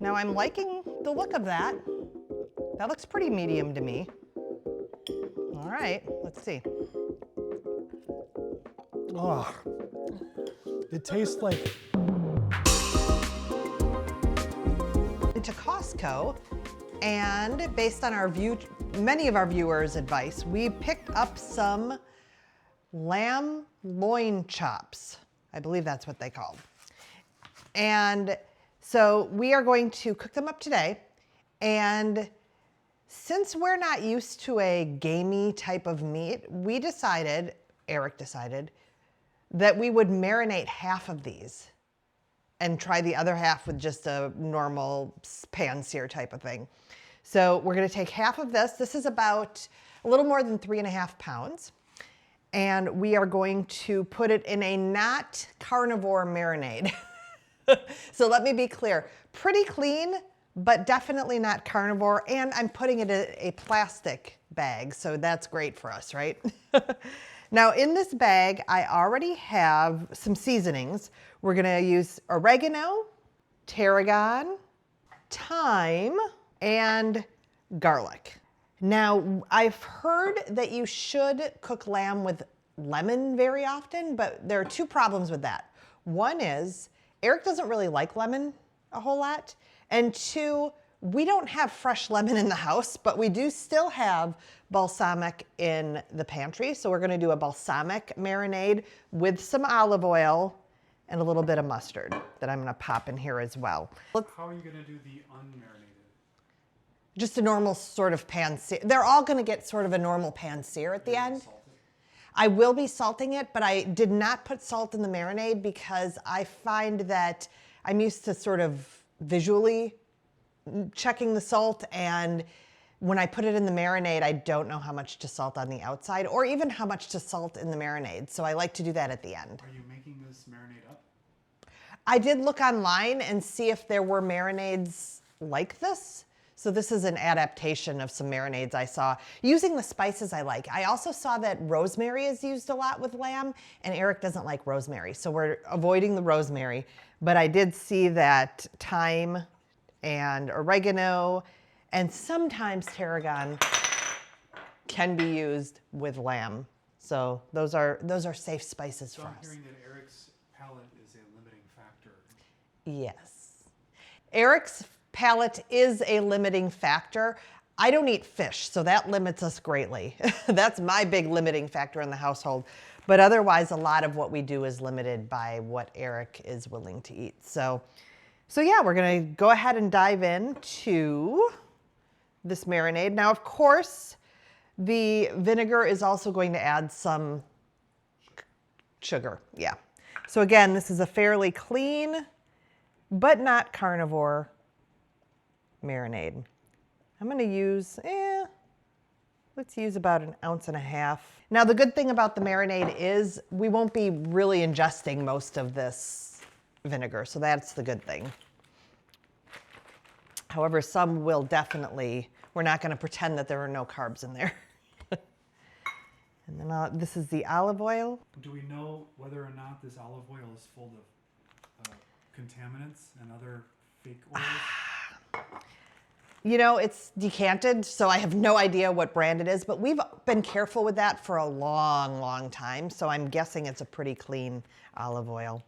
Now I'm liking the look of that. That looks pretty medium to me. All right, let's see. Oh, it tastes like... To Costco, and based on many of our viewers' advice, we picked up some lamb loin chops. I believe that's what they called. And so we are going to cook them up today. And since we're not used to a gamey type of meat, Eric decided, that we would marinate half of these and try the other half with just a normal pan sear type of thing. So we're gonna take half of this. This is about a little more than 3.5 pounds. And we are going to put it in a not carnivore marinade. So let me be clear, pretty clean, but definitely not carnivore. And I'm putting it in a plastic bag, so that's great for us, right? Now in this bag, I already have some seasonings. We're gonna use oregano, tarragon, thyme, and garlic. Now, I've heard that you should cook lamb with lemon very often, but there are two problems with that. One is, Eric doesn't really like lemon a whole lot. And two, we don't have fresh lemon in the house, but we do still have balsamic in the pantry. So we're gonna do a balsamic marinade with some olive oil and a little bit of mustard that I'm gonna pop in here as well. How are you gonna do the unmarinated? Just a normal sort of pan sear. They're all gonna get sort of a normal pan sear at the end. I will be salting it, but I did not put salt in the marinade because I find that I'm used to sort of visually checking the salt, and when I put it in the marinade, I don't know how much to salt on the outside or even how much to salt in the marinade. So I like to do that at the end. Are you making this marinade up? I did look online and see if there were marinades like this. So this is an adaptation of some marinades I saw using the spices I like. I also saw that rosemary is used a lot with lamb, and Eric doesn't like rosemary, so we're avoiding the rosemary. But I did see that thyme and oregano and sometimes tarragon can be used with lamb. So those are safe spices for us. I'm hearing that Eric's palate is a limiting factor. Yes. Eric's palate is a limiting factor. I don't eat fish, so that limits us greatly. That's my big limiting factor in the household. But otherwise, a lot of what we do is limited by what Eric is willing to eat. So yeah, we're gonna go ahead and dive into this marinade. Now, of course, the vinegar is also going to add some sugar, yeah. So again, this is a fairly clean, but not carnivore marinade. I'm gonna use, let's use about 1.5 ounces. Now, the good thing about the marinade is we won't be really ingesting most of this vinegar, so that's the good thing. However, some will definitely, we're not gonna pretend that there are no carbs in there. And then this is the olive oil. Do we know whether or not this olive oil is full of contaminants and other fake oils? You know, it's decanted, so I have no idea what brand it is, but we've been careful with that for a long, long time. So I'm guessing it's a pretty clean olive oil.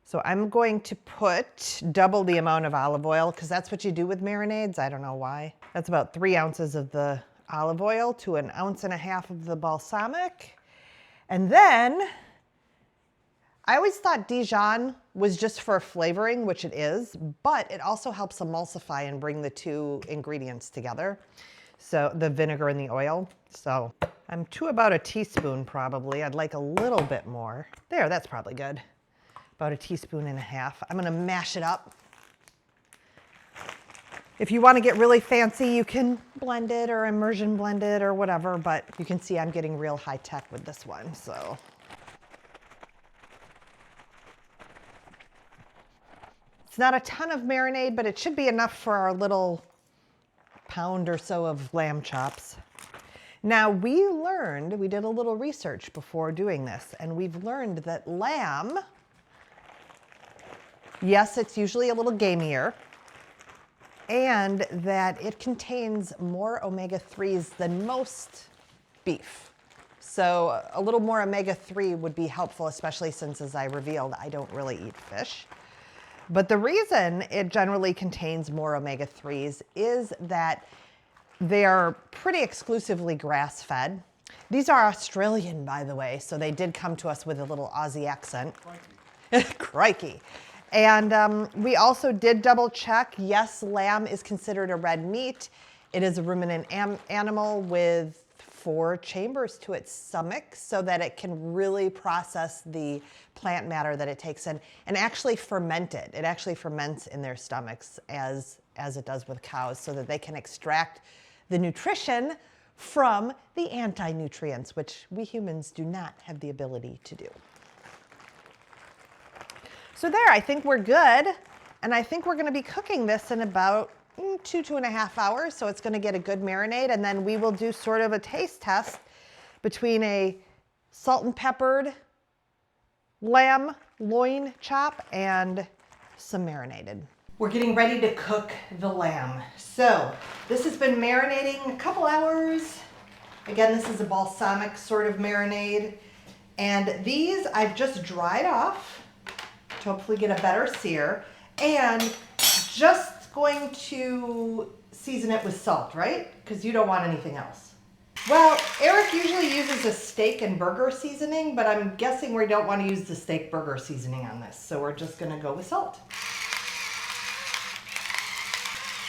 So I'm going to put double the amount of olive oil because that's what you do with marinades. I don't know why. That's about 3 ounces of the olive oil to 1.5 ounces of the balsamic. And then I always thought Dijon was just for flavoring, which it is, but it also helps emulsify and bring the two ingredients together. So the vinegar and the oil. So I'm to about a teaspoon probably. I'd like a little bit more. There, that's probably good. About 1.5 teaspoons. I'm gonna mash it up. If you wanna get really fancy, you can blend it or immersion blend it or whatever, but you can see I'm getting real high tech with this one, so. It's not a ton of marinade, but it should be enough for our little pound or so of lamb chops. Now we did a little research before doing this, and we've learned that lamb, yes, it's usually a little gamier, and that it contains more omega-3s than most beef. So a little more omega-3 would be helpful, especially since, as I revealed, I don't really eat fish. But the reason it generally contains more omega-3s is that they are pretty exclusively grass-fed. These are Australian, by the way, so they did come to us with a little Aussie accent. Crikey. Crikey. And we also did double check. Yes, lamb is considered a red meat. It is a ruminant animal with 4 chambers to its stomach so that it can really process the plant matter that it takes in and actually ferment it. It actually ferments in their stomachs as it does with cows so that they can extract the nutrition from the anti-nutrients, which we humans do not have the ability to do. So there, I think we're good. And I think we're gonna be cooking this in about 2.5 hours. So it's gonna get a good marinade. And then we will do sort of a taste test between a salt and peppered lamb loin chop and some marinated. We're getting ready to cook the lamb. So this has been marinating a couple hours. Again, this is a balsamic sort of marinade. And these I've just dried off to hopefully get a better sear, and just going to season it with salt, right? Because you don't want anything else. Well, Eric usually uses a steak and burger seasoning, but I'm guessing we don't want to use the steak burger seasoning on this, so we're just gonna go with salt.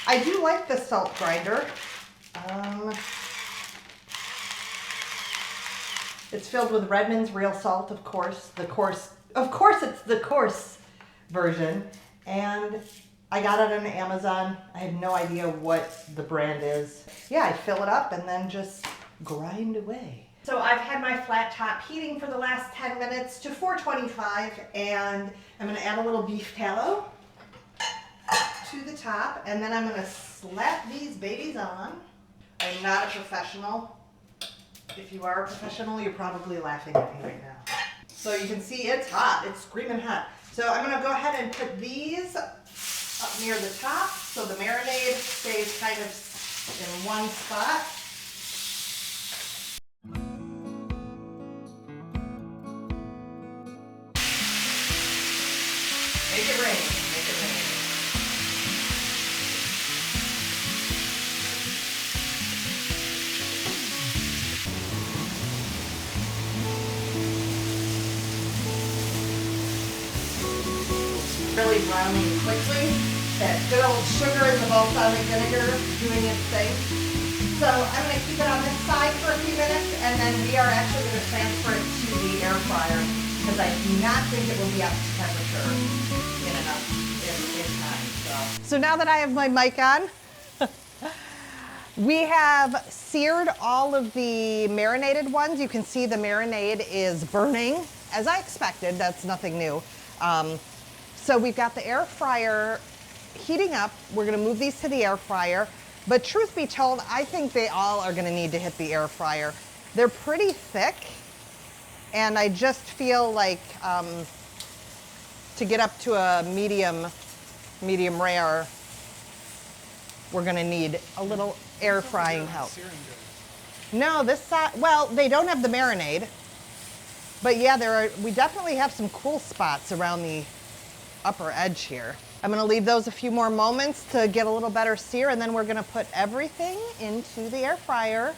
I do like the salt grinder. It's filled with Redmond's real salt, of course. Of course, it's the coarse version. And I got it on Amazon. I have no idea what the brand is. Yeah, I fill it up and then just grind away. So I've had my flat top heating for the last 10 minutes to 425, and I'm gonna add a little beef tallow to the top, and then I'm gonna slap these babies on. I'm not a professional. If you are a professional, you're probably laughing at me right now. So you can see it's hot, it's screaming hot. So I'm gonna go ahead and put these up near the top so the marinade stays kind of in one spot. Make it rain, make it rain. Really browning quickly. That good old sugar and the balsamic vinegar doing its thing. So I'm going to keep it on this side for a few minutes, and then we are actually going to transfer it to the air fryer because I do not think it will be up to temperature in time. So now that I have my mic on, we have seared all of the marinated ones. You can see the marinade is burning, as I expected. That's nothing new. So we've got the air fryer heating up. We're gonna move these to the air fryer. But truth be told, I think they all are gonna need to hit the air fryer. They're pretty thick, and I just feel like to get up to a medium rare, we're gonna need a little air frying help. No, this side, well, they don't have the marinade, but yeah, we definitely have some cool spots around the upper edge here. I'm gonna leave those a few more moments to get a little better sear, and then we're gonna put everything into the air fryer.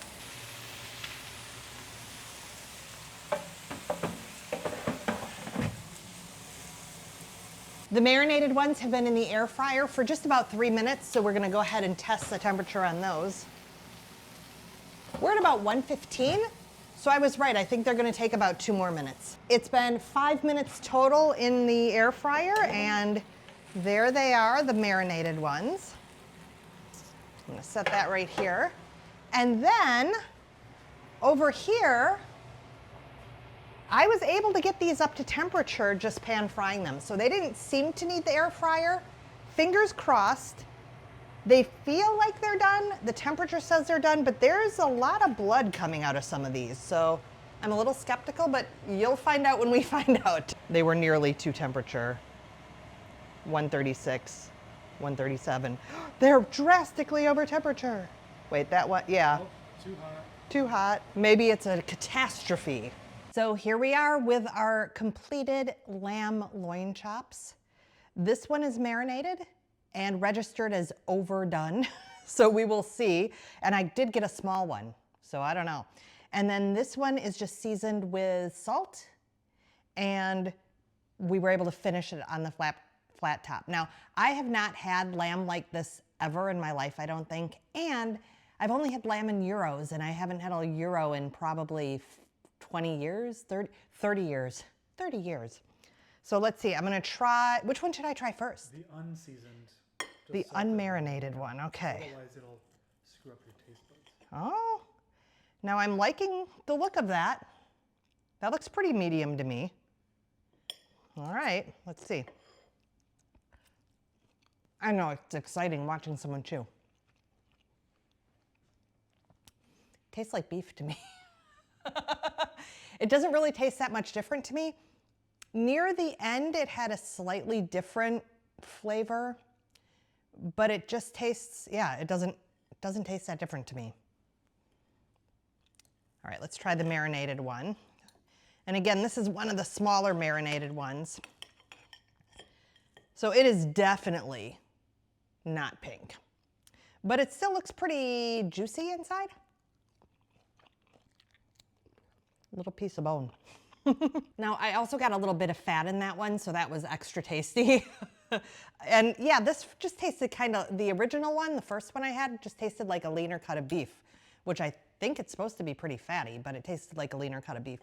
The marinated ones have been in the air fryer for just about 3 minutes, so we're gonna go ahead and test the temperature on those. We're at about 115. So I was right, I think they're gonna take about 2 more minutes. It's been 5 minutes total in the air fryer, and there they are, the marinated ones. I'm gonna set that right here. And then over here, I was able to get these up to temperature just pan frying them. So they didn't seem to need the air fryer. Fingers crossed. They feel like they're done. The temperature says they're done, but there's a lot of blood coming out of some of these. So I'm a little skeptical, but you'll find out when we find out. They were nearly to temperature, 136. 137. They're drastically over temperature. Wait, that one, yeah. Oh, too hot. Too hot. Maybe it's a catastrophe. So here we are with our completed lamb loin chops. This one is marinated and registered as overdone. So we will see. And I did get a small one, so I don't know. And then this one is just seasoned with salt, and we were able to finish it on the flat top. Now, I have not had lamb like this ever in my life, I don't think. And I've only had lamb in gyros, and I haven't had a gyro in probably 20 years, 30 years. So let's see, I'm gonna try, which one should I try first? The unseasoned. The unmarinated one, okay. Otherwise it'll screw up your taste buds. Oh, now I'm liking the look of that. That looks pretty medium to me. All right, let's see. I know it's exciting watching someone chew. Tastes like beef to me. It doesn't really taste that much different to me. Near the end, it had a slightly different flavor, but it just tastes, yeah, it doesn't taste that different to me. All right, let's try the marinated one. And again, this is one of the smaller marinated ones. So it is definitely not pink, but it still looks pretty juicy inside. Little piece of bone. Now, I also got a little bit of fat in that one, so that was extra tasty. And yeah, this just tasted kind of, the original one, the first one I had, just tasted like a leaner cut of beef, which I think it's supposed to be pretty fatty, but it tasted like a leaner cut of beef.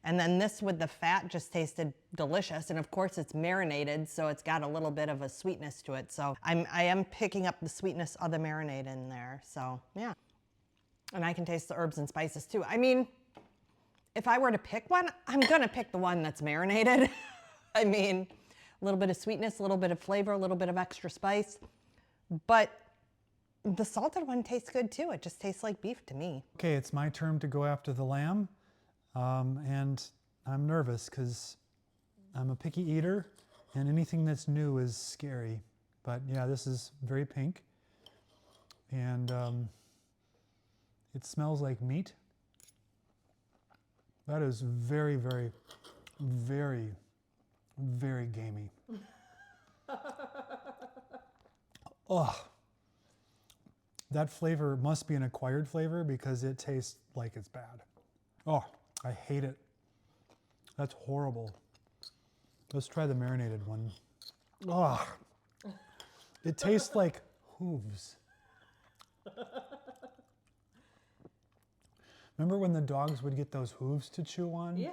And then this with the fat just tasted delicious. And of course it's marinated, so it's got a little bit of a sweetness to it. So I am picking up the sweetness of the marinade in there. So yeah. And I can taste the herbs and spices too. I mean, if I were to pick one, I'm gonna pick the one that's marinated. I mean, a little bit of sweetness, a little bit of flavor, a little bit of extra spice. But the salted one tastes good too. It just tastes like beef to me. Okay, it's my turn to go after the lamb. And I'm nervous because I'm a picky eater and anything that's new is scary. But yeah, this is very pink and it smells like meat. That is very, very, very, very gamey. Oh, that flavor must be an acquired flavor because it tastes like it's bad. Oh, I hate it. That's horrible. Let's try the marinated one. Oh, it tastes like hooves. Remember when the dogs would get those hooves to chew on? Yeah.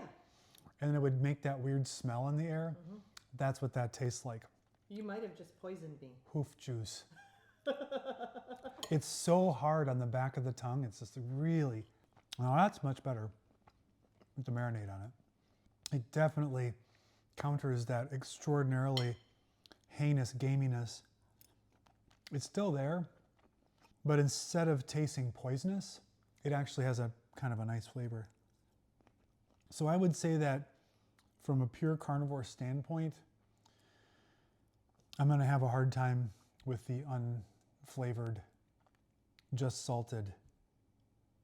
And it would make that weird smell in the air? Mm-hmm. That's what that tastes like. You might have just poisoned me. Hoof juice. It's so hard on the back of the tongue. It's just really, now that's much better with the marinade on it. It definitely counters that extraordinarily heinous gaminess. It's still there, but instead of tasting poisonous, it actually has a kind of a nice flavor. So I would say that from a pure carnivore standpoint, I'm gonna have a hard time with the unflavored, just salted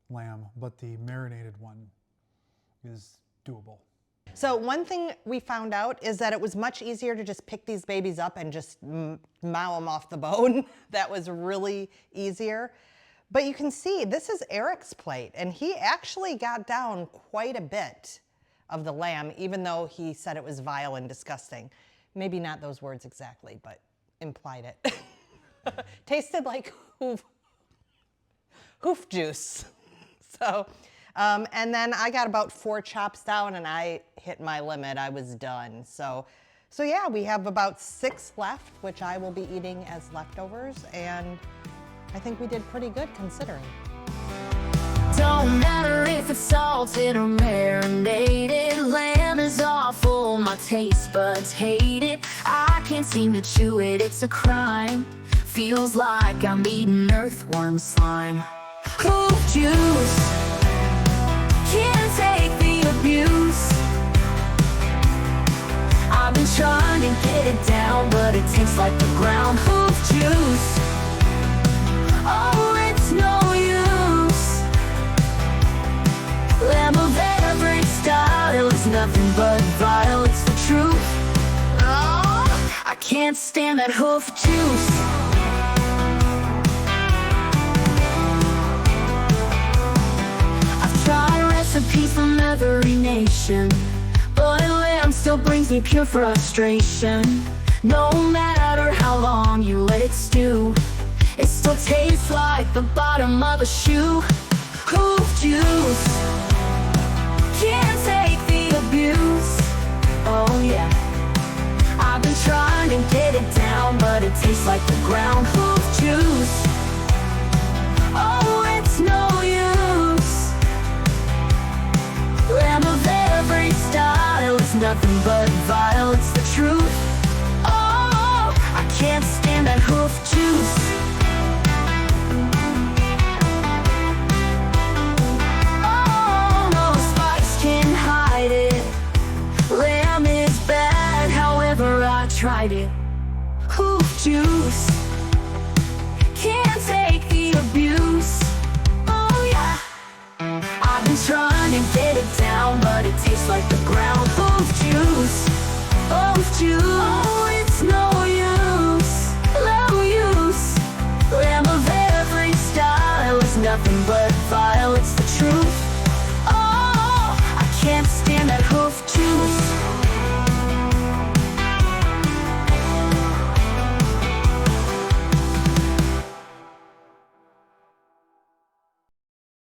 lamb, but the marinated one is doable. So one thing we found out is that it was much easier to just pick these babies up and just mow them off the bone. That was really easier. But you can see, this is Eric's plate, and he actually got down quite a bit of the lamb, even though he said it was vile and disgusting. Maybe not those words exactly, but implied it. Tasted like hoof juice. So, and then I got about 4 chops down and I hit my limit. I was done. So yeah, we have about 6 left, which I will be eating as leftovers, and I think we did pretty good considering. Don't matter if it's salted or marinated, lamb is awful, my taste buds hate it. I can't seem to chew it, it's a crime. Feels like I'm eating earthworm slime. Hoof juice, can't take the abuse. I've been trying to get it down, but it tastes like the ground. Hoof juice. Oh, it's no use. Lamb of every style is nothing but vile, it's the truth. Oh, I can't stand that hoof juice. I've tried recipes from every nation, but lamb still brings me pure frustration. No matter how long you let it stew, it still tastes like the bottom of a shoe. Hoof juice, can't take the abuse. Oh yeah, I've been trying to get it down, but it tastes like the ground. Hoof juice, oh, it's no use. Lamb of every style is nothing but vile, it's the truth. Oh, I can't stand that hoof juice. Oh, no spice can hide it. Lamb is bad, however I tried it. Hoof juice, can't take the abuse. Oh yeah, I've been trying to get it down, but it tastes like the ground. Hoof juice, hoof juice.